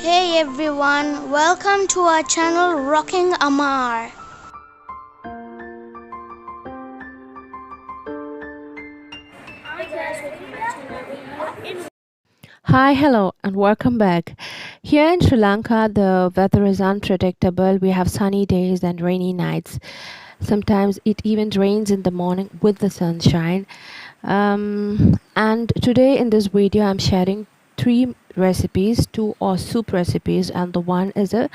Hey everyone, welcome to our channel Rocking Ammaar. Hi, hello, and welcome back. Here in Sri Lanka, the weather is unpredictable. We have sunny days and rainy nights. Sometimes it even rains in the morning with the sunshine. And today in this video, I'm sharing three recipes. Two are soup recipes, and the one is a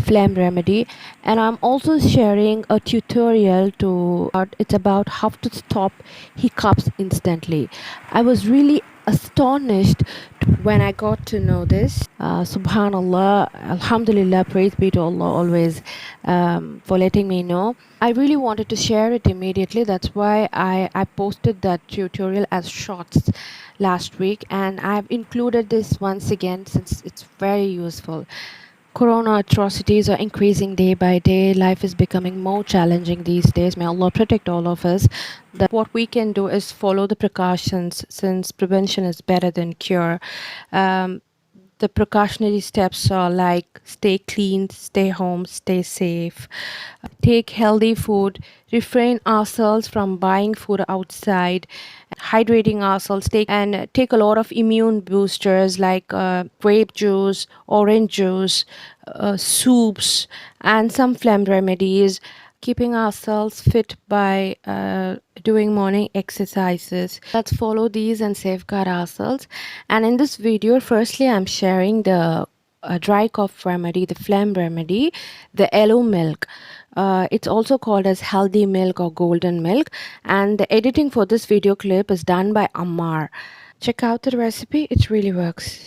phlegm remedy. And I'm also sharing a tutorial to it's about how to stop hiccups instantly. I was really astonished when I got to know this. Subhanallah, Alhamdulillah, praise be to Allah always for letting me know. I really wanted to share it immediately. That's why I posted that tutorial as shorts last week, and I've included this once again since it's very useful. Corona atrocities are increasing day by day. Life is becoming more challenging these days. May Allah protect all of us. That what we can do is follow the precautions, since prevention is better than cure. Um, the precautionary steps are like stay clean, stay home, stay safe, take healthy food, refrain ourselves from buying food outside, hydrating ourselves, take a lot of immune boosters like grape juice, orange juice, soups, and some phlegm remedies. Keeping ourselves fit by doing morning exercises. Let's follow these and safeguard ourselves. And in this video, firstly, I'm sharing the dry cough remedy, the phlegm remedy, the yellow milk. It's also called as healthy milk or golden milk. And the editing for this video clip is done by Ammaar. Check out the recipe, it really works.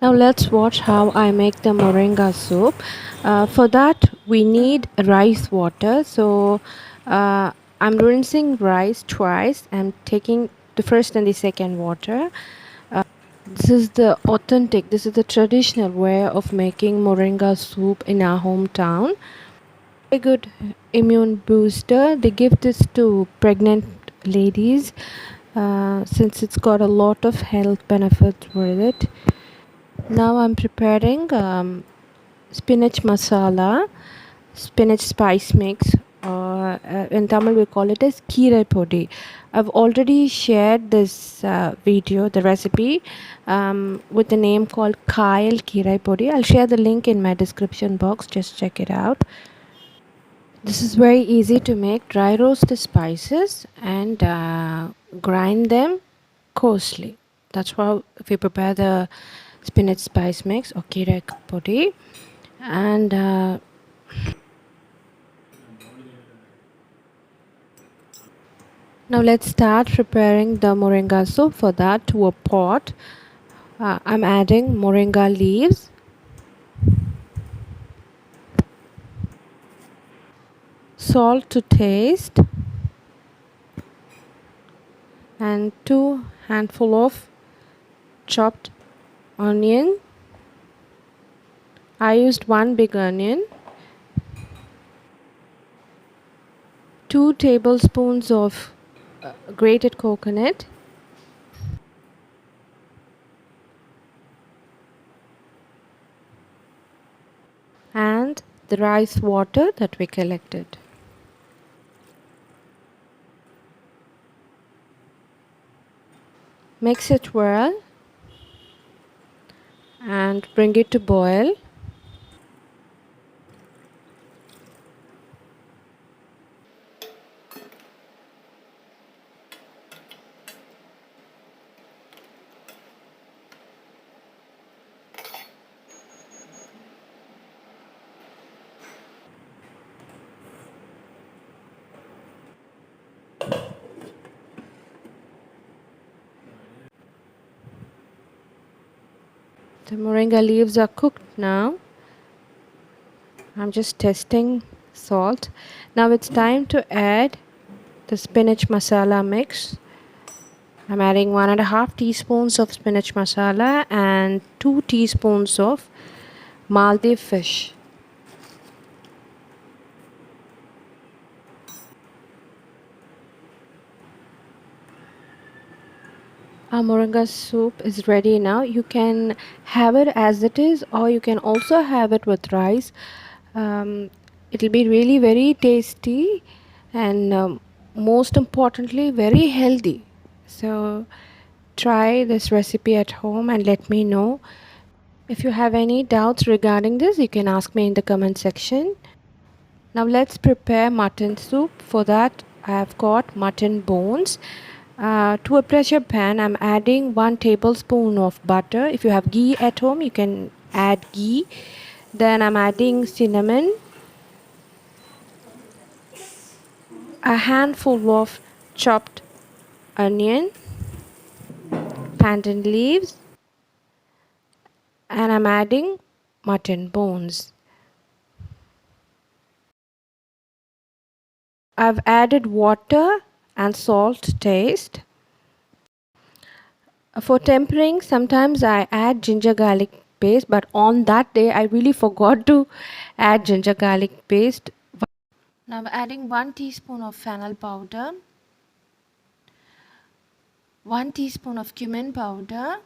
Now let's watch how I make the moringa soup. For that we need rice water. So I'm rinsing rice twice. I'm taking the first and the second water. This is the authentic, this is the traditional way of making moringa soup in our hometown. A good immune booster. They give this to pregnant ladies since it's got a lot of health benefits with it. Now I'm preparing spinach masala, spinach spice mix, or in Tamil we call it as Keerai Podi. I've already shared this video, the recipe, with the name called Kyle Keerai Podi. I'll share the link in my description box, just check it out. This is very easy to make. Dry roast the spices and grind them coarsely. That's how we prepare the spinach spice mix or Keerai Podi. And now let's start preparing the moringa soup. For that, to a pot, I'm adding moringa leaves, salt to taste, and 2 handful of chopped onion. I used 1 big onion, 2 tablespoons of grated coconut, and the rice water that we collected. Mix it well and bring it to boil. The moringa leaves are cooked now. I'm just testing salt. Now it's time to add the spinach masala mix. I'm adding 1.5 teaspoons of spinach masala and 2 teaspoons of Maldives fish. Our moringa soup is ready now. You can have it as it is, or you can also have it with rice. It'll be really very tasty and most importantly very healthy. So try this recipe at home and let me know. If you have any doubts regarding this, you can ask me in the comment section. Now let's prepare mutton soup. For that I have got mutton bones. To a pressure pan, I'm adding 1 tablespoon of butter. If you have ghee at home, you can add ghee. Then I'm adding cinnamon, a handful of chopped onion, pandan leaves, and I'm adding mutton bones. I've added water and salt to taste. For tempering, sometimes I add ginger garlic paste, but on that day I really forgot to add ginger garlic paste. Now I'm adding 1 teaspoon of fennel powder, 1 teaspoon of cumin powder,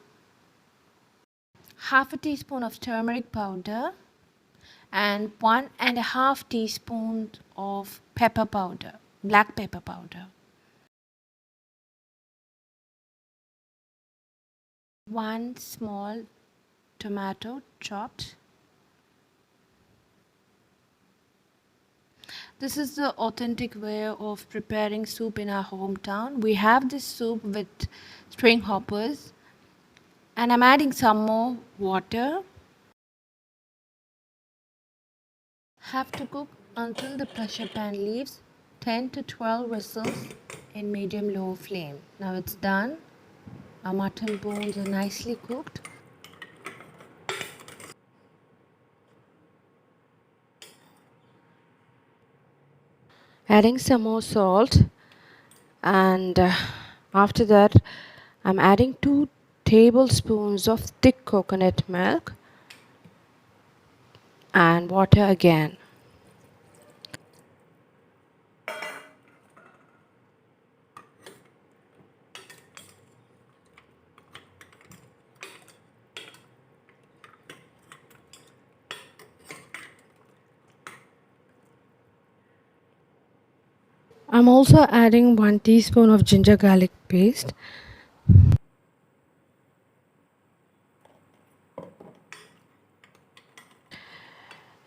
half a teaspoon of turmeric powder, and 1.5 teaspoons of pepper powder, black pepper powder. 1 small tomato chopped. This is the authentic way of preparing soup in our hometown. We have this soup with string hoppers, and I'm adding some more water. Have to cook until the pressure pan leaves 10 to 12 whistles in medium low flame. Now it's done. Our mutton bones are nicely cooked. Adding some more salt, and after that I'm adding 2 tablespoons of thick coconut milk and water again. I'm also adding 1 teaspoon of ginger garlic paste.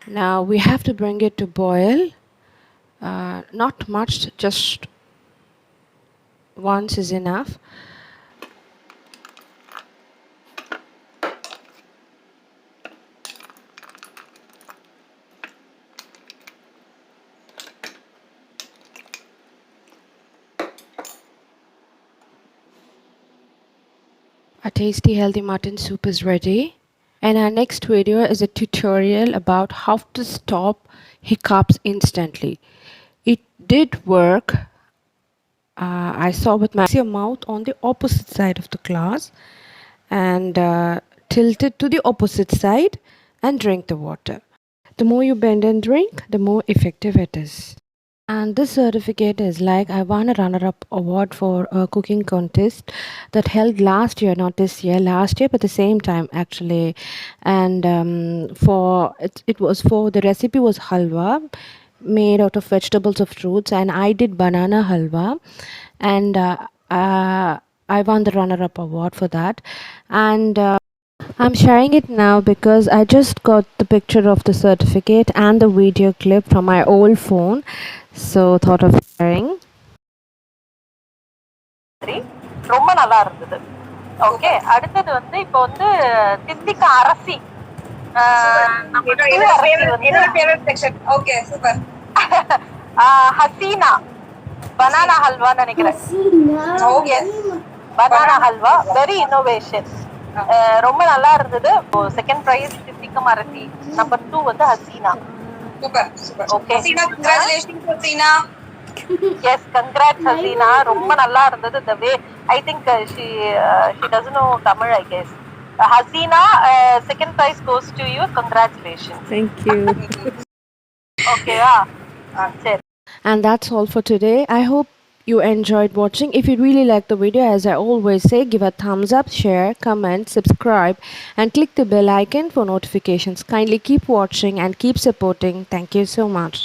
Now we have to bring it to boil. Not much, just once is enough. A tasty healthy mutton soup is ready. And our next video is a tutorial about how to stop hiccups instantly. It did work. I saw with my your mouth on the opposite side of the glass and tilt it to the opposite side and drink the water. The more you bend and drink, the more effective it is. And this certificate is like I won a runner-up award for a cooking contest that held last year, not this year, last year, but the same time actually. And it was for the recipe was halwa made out of vegetables of fruits, and I did banana halwa, and I won the runner-up award for that. And I'm sharing it now because I just got the picture of the certificate and the video clip from my old phone, so thought of sharing. ரொம்ப நல்லா இருந்தது. Okay, அடுத்தது வந்து இப்போ வந்து தித்திக்க அரசி Hasina banana halwa நினைக்கிறேன். Banana halwa very innovation, ரொம்ப நல்லா இருந்தது. செகண்ட் பிரைஸ் தித்திக்க அரசி, நம்பர் 2 வந்து Hasina. Super super. Okay, congratulations Hasina. Yes, congrats Hasina. ரொம்ப நல்லா இருந்தது. The way I think she doesn't know Tamil, I guess. Hasina, second prize goes to you. Congratulations. Thank you. Okay, sure. And that's all for today. I hope you enjoyed watching. If you really like the video, as I always say, give a thumbs up, share, comment, subscribe, and click the bell icon for notifications. Kindly keep watching and keep supporting. Thank you so much.